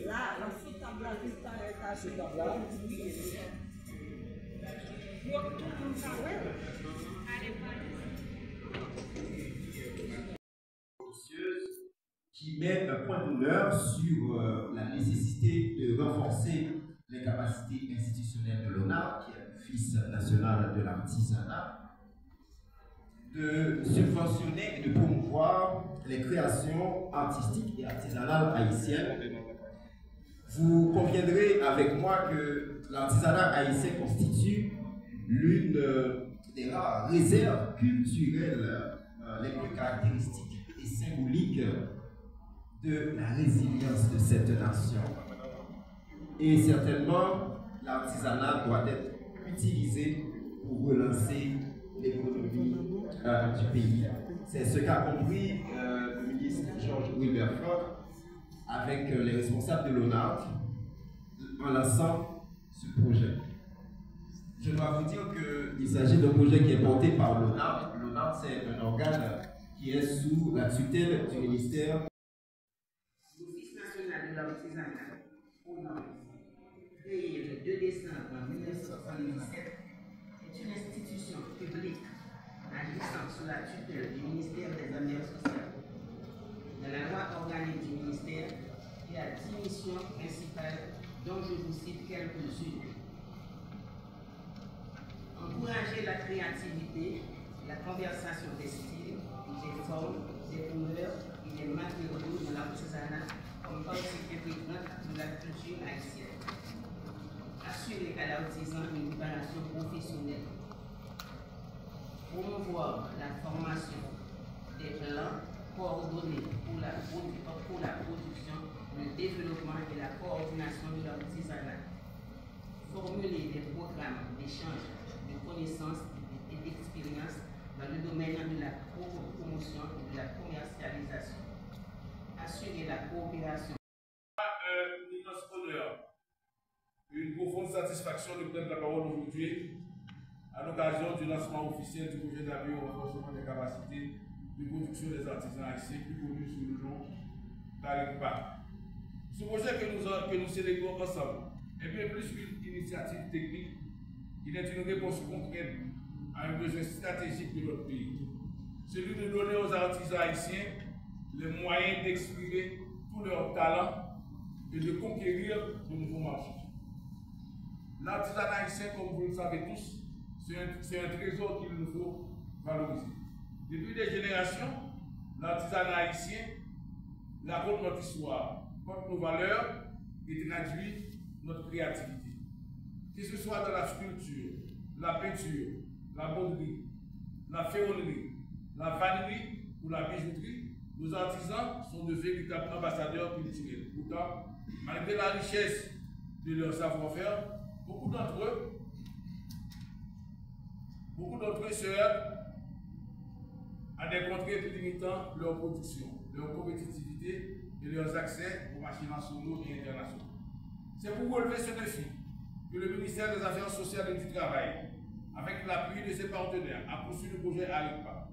Là, la sous table là, juste à la sous table là. Qui met un point d'honneur sur la nécessité de renforcer les capacités institutionnelles de l'ONAR, qui est l'Office national de l'artisanat, de subventionner et de promouvoir les créations artistiques et artisanales haïtiennes. Vous conviendrez avec moi que l'artisanat haïtien constitue l'une des rares réserves culturelles les plus caractéristiques et symboliques de la résilience de cette nation. Et certainement, l'artisanat doit être utilisé pour relancer l'économie du pays. C'est ce qu'a compris le ministre Georges Wilberforce avec les responsables de l'ONART en lançant ce projet. Je dois vous dire qu'il s'agit d'un projet qui est porté par l'ONART. L'ONART, c'est un organe qui est sous la tutelle du ministère. L'Office national de l'artisanat, créé le 2 décembre 1977, est une institution publique agissant sous la tutelle du ministère des Affaires sociales. Dans la loi organique du ministère, il y a 10 missions principales dont je vous cite quelques-unes. Encourager la créativité, la conversation des styles, des formes, des couleurs et des matériaux dans l'artisanat comme partie intégrante de la culture haïtienne. Assurer à l'artisan une préparation professionnelle. Promouvoir la formation des plans coordonnés pour la production, le développement et la coordination de l'artisanat. Formuler des programmes d'échange de connaissances et d'expériences dans le domaine de la promotion et de la commercialisation. Assurer la coopération. Une immense honneur, une profonde satisfaction de prendre la parole aujourd'hui à l'occasion du lancement officiel du projet d'appui au renforcement des capacités de production des artisans haïtiens, plus connu sous le nom d'ARIPA. Ce projet que nous célébrons ensemble est bien plus qu'une initiative technique. Il est une réponse concrète à un besoin stratégique de notre pays. Celui de donner aux artisans haïtiens les moyens d'exprimer tous leurs talents et de conquérir de nouveaux marchés. L'artisanat haïtien, comme vous le savez tous, c'est un trésor qu'il nous faut valoriser. Depuis des générations, l'artisanat haïtien raconte notre histoire, porte nos valeurs et traduit notre créativité. Que ce soit dans la sculpture, la peinture, la broderie, la ferronnerie, la vannerie ou la bijouterie, nos artisans sont de véritables ambassadeurs culturels. Pourtant, malgré la richesse de leur savoir-faire, beaucoup d'entre eux se heurtent à des contraintes limitant leur production, leur compétitivité et leurs accès aux marchés nationaux et internationaux. C'est pour relever ce défi que le ministère des Affaires sociales et du Travail, avec l'appui de ses partenaires, a poursuivi le projet ARIPA.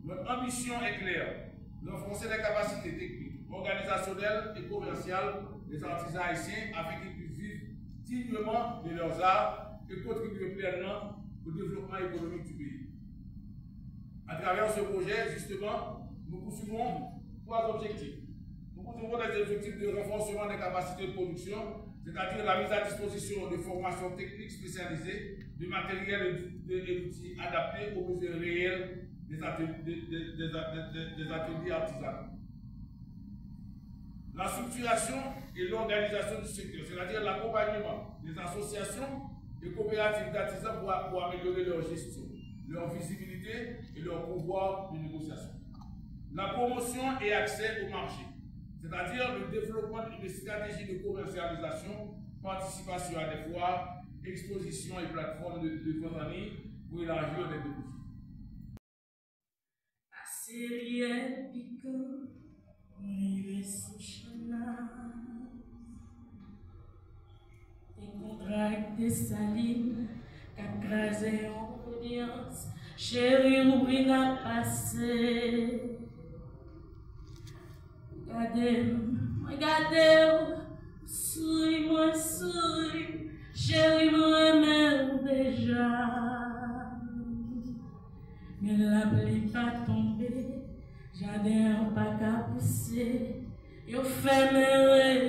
Notre ambition est claire, renforcer les capacités techniques, organisationnelles et commerciales des artisans haïtiens afin qu'ils puissent vivre dignement de leurs arts et contribuer pleinement au développement économique du pays. À travers ce projet, justement, nous poursuivons 3 objectifs. Nous poursuivons les objectifs de renforcement des capacités de production, c'est-à-dire la mise à disposition de formations techniques spécialisées, de matériel et d'outils adaptés aux besoins réels des ateliers artisanaux. La structuration et l'organisation du secteur, c'est-à-dire l'accompagnement des associations et coopératives d'artisans pour améliorer leur gestion, leur visibilité et leur pouvoir de négociation. La promotion et accès au marché, c'est-à-dire le développement d'une stratégie de commercialisation, participation à des foires, expositions et plateformes de vente en ligne pour élargir les débouchés. Assyrian pickle, Rive Souchana, des contrats de salines, qu'acrasé en audience, chérie, oublie n'a passé. Regardez, souris-moi, souris, chérie, moi, même déjà. Mais la pluie pas tombée, jardin pas qu'à pousser, yo fait mes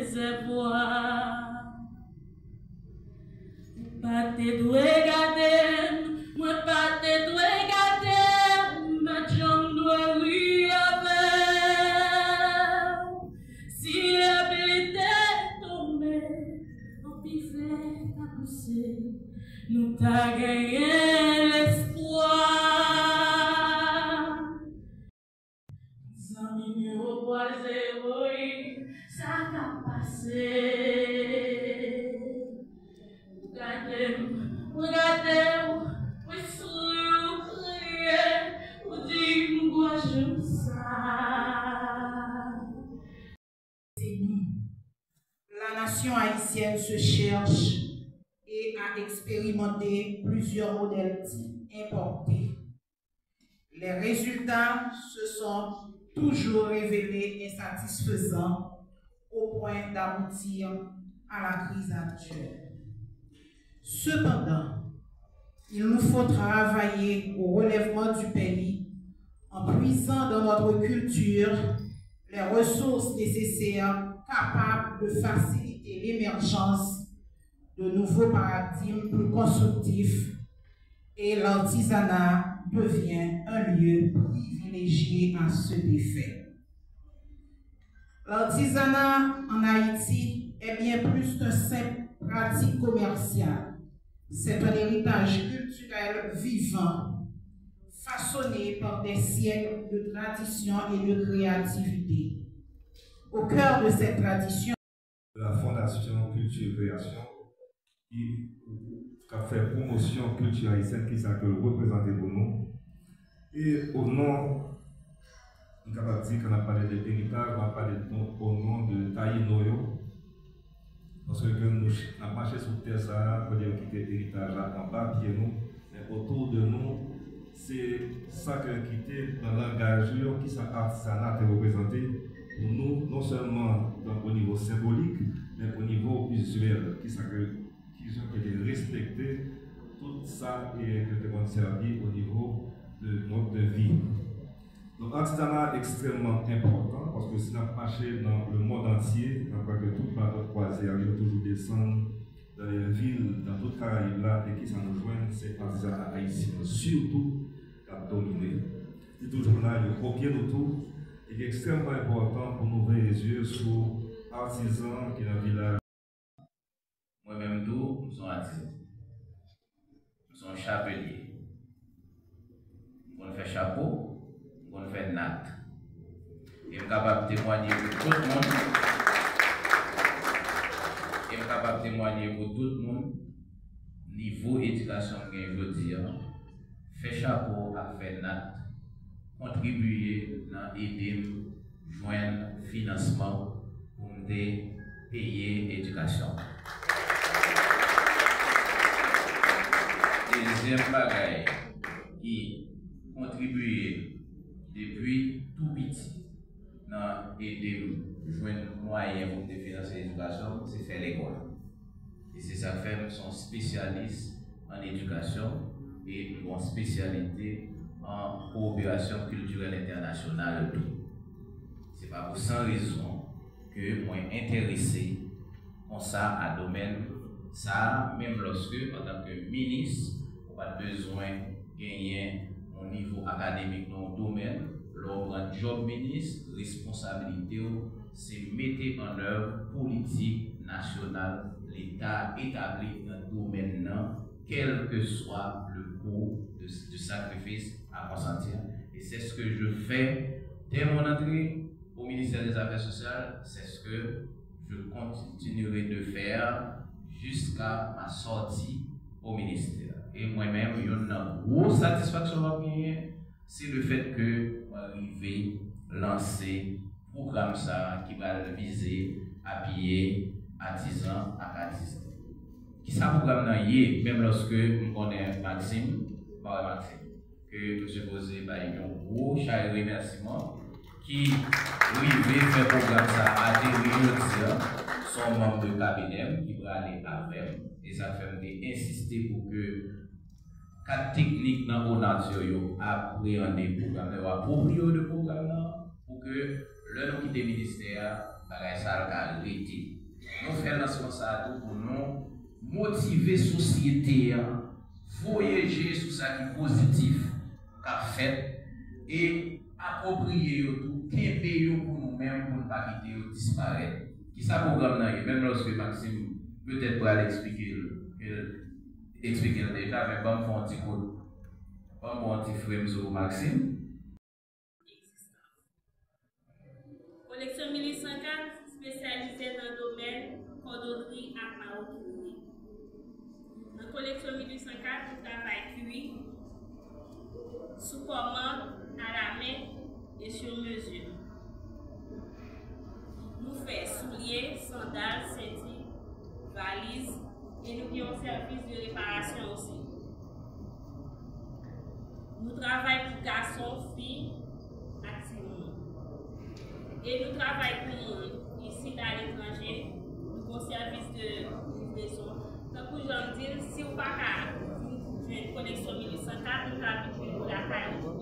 réservoirs. Pas te doué garder, moi pas te doué garder, ma jambe doit lui avoir. Si la pluie t'est tombée, on piflet à pousser, nous t'a gagné l'espoir. Zami mi au boisé, oui, ça t'a passé. Regardez, oui, souriez, criez, vous dites, moi, je sais. La nation haïtienne se cherche et a expérimenté plusieurs modèles importés. Les résultats se sont toujours révélés insatisfaisants au point d'aboutir à la crise actuelle. Cependant, il nous faut travailler au relèvement du pays en puisant dans notre culture les ressources nécessaires capables de faciliter l'émergence de nouveaux paradigmes plus constructifs, et l'artisanat devient un lieu privilégié à ce effet. L'artisanat en Haïti est bien plus qu'une simple pratique commerciale. C'est un héritage culturel vivant, façonné par des siècles de tradition et de créativité. Au cœur de cette tradition, la Fondation Culture Création, qui a fait promotion culture haïtienne, qui s'est représenté pour nous. Et au nom, on a dit qu'on a parlé de l'héritage, on a parlé au nom de Taï Noyo. Parce que nous avons marché sur terre, ça, pour dire quitter l'héritage en bas, pied nous, mais autour de nous, c'est ça que quitté dans le langage qui sont artisanat représenté pour nous, non seulement au niveau symbolique, mais au niveau visuel, qui sont respectés, tout ça est servi au niveau de notre vie. Donc, l'artisanat est extrêmement important parce que si on marche dans le monde entier, on voit que tout bateau croisé arrive toujours descendre dans les villes, dans toute Caraïbes là, et qui s'en nous joignent, c'est l'artisanat haïtien, surtout qui a dominé. C'est toujours là, il copier nous tout. Il est extrêmement important pour nous ouvrir les yeux sur l'artisan qui est dans le village. Moi-même, nous sommes artisans. Nous sommes chapeliers. On fait chapeau. On fait natte. Et je suis capable de témoigner pour tout le monde. Et je suis capable de témoigner pour tout le monde. Niveau éducation que je veux dire, fait chapeau à faire natte, contribuer à aider, joindre financement pour me payer l'éducation. Deuxième bagaille qui contribue depuis tout petit dans aider joindre moyen pour financer l'éducation, c'est faire l'école. Et c'est ça fait son spécialiste en éducation et une spécialité en coopération culturelle internationale. C'est pas pour sans raison que moi intéressé comme ça à domaine ça, même lorsque en tant que ministre, on n'a pas besoin de gagner au niveau académique dans le domaine, l'on prend job ministre, responsabilité, c'est mettre en œuvre politique nationale, l'État établi dans le domaine, quel que soit le coût du sacrifice à consentir. Et c'est ce que je fais dès mon entrée au ministère des Affaires sociales, c'est ce que je continuerai de faire jusqu'à ma sortie au ministère. Et moi-même, une grosse satisfaction à gagner, c'est le fait que j'arrive à lancer un programme ça qui va viser à appuyer artisans à artisans. Qui ça programme même lorsque je connais Maxime, que je posé un gros chaleureux remerciement qui arrivent faire programme ça à des sont membres de cabinet qui vont aller avec et ça fait insister pour que quatre techniques dans vos nature appréhender le programme, approprier le programme pour que le nous quitter le ministère, ça a arrêté. Nous faisons lancement ça pour nous motiver la société, voyager sur ça qui est positif, qu'a fait et approprier tout, qu'aimer pour nous-mêmes pour ne pas quitter ou disparaître. Qui ça programme là, même lorsque Maxime peut-être pour aller expliquer déjà, mais bon, pour un petit code, bon, pour un petit frame sur Maxime. Collection 1104 spécialisée dans le domaine cordonnerie et maroquinerie. Dans la collection 1804, nous travaillons cuir sous commande, à la main et sur mesure. Nous faisons souliers, sandales, ceintures, valises et nous avons un service de réparation aussi. Nous travaillons pour garçons, filles, activement. Et nous travaillons pour nous ici à l'étranger. Nous avons un service de livraison. Donc, pour j'en dire, si vous n'avez pas une connexion 1804, nous avons pour la caille.